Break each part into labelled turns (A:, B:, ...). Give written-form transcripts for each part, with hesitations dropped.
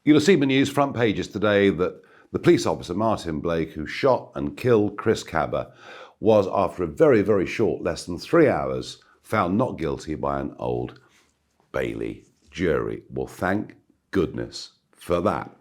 A: You'll have seen the news front pages today that the police officer, Martin Blake, who shot and killed Chris Kaba, was, after a very, very short, less than 3 hours, found not guilty by an Old Bailey jury. Well, thank goodness for that.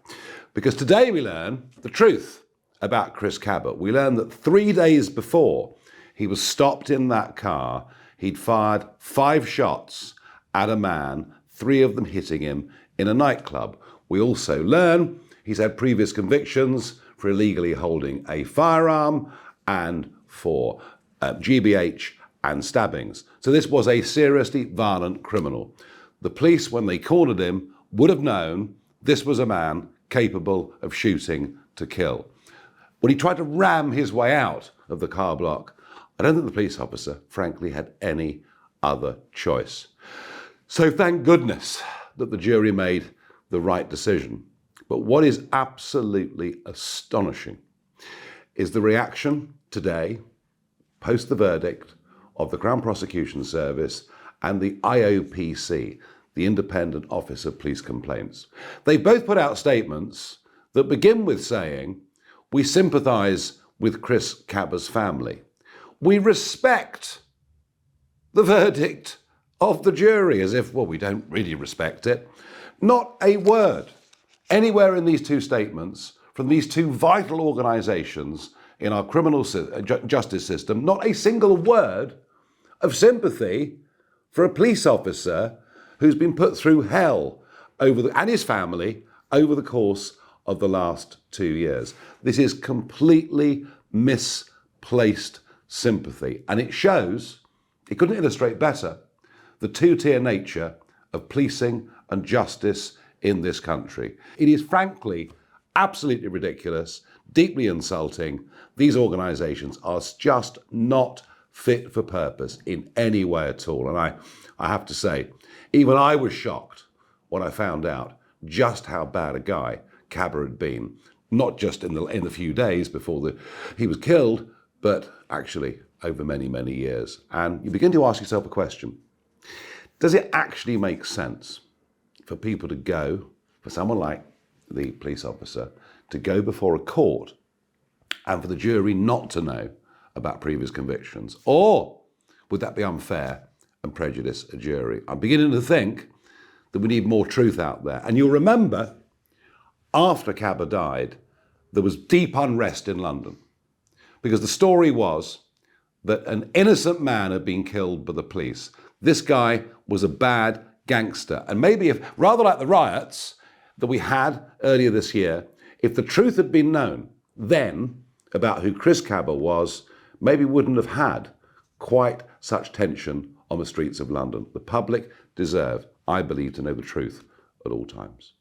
A: Because today we learn the truth about Chris Kaba. We learn that 3 days before he was stopped in that car, he'd fired 5 shots at a man, 3 of them hitting him in a nightclub. We also learn he's had previous convictions for illegally holding a firearm and for GBH and stabbings. So this was a seriously violent criminal. The police, when they cornered him, would have known this was a man capable of shooting to kill. When he tried to ram his way out of the car block, I don't think the police officer, frankly, had any other choice. So thank goodness that the jury made the right decision. But what is absolutely astonishing is the reaction today, post the verdict, of the Crown Prosecution Service and the IOPC, the Independent Office of Police Complaints. They both put out statements that begin with saying, "We sympathise with Chris Kaba's family. We respect the verdict of the jury," as if, well, we don't really respect it. Not a word anywhere in these two statements from these two vital organisations in our criminal justice system, not a single word of sympathy for a police officer who's been put through hell and his family over the course of the last 2 years. This is completely misplaced sympathy, and it shows, it couldn't illustrate better, the two-tier nature of policing and justice in this country. It is frankly absolutely ridiculous, deeply insulting. These organisations are just not fit for purpose in any way at all. And I have to say, even I was shocked when I found out just how bad a guy Kaba had been, not just in the few days before he was killed, but actually over many, many years. And you begin to ask yourself a question. Does it actually make sense for people to go, for someone like the police officer, to go before a court and for the jury not to know about previous convictions? Or would that be unfair and prejudice a jury? I'm beginning to think that we need more truth out there. And you'll remember, after Kaba died, there was deep unrest in London because the story was that an innocent man had been killed by the police. This guy was a bad gangster. And maybe if, rather like the riots that we had earlier this year, if the truth had been known then about who Chris Kaba was, maybe we wouldn't have had quite such tension on the streets of London. The public deserve, I believe, to know the truth at all times.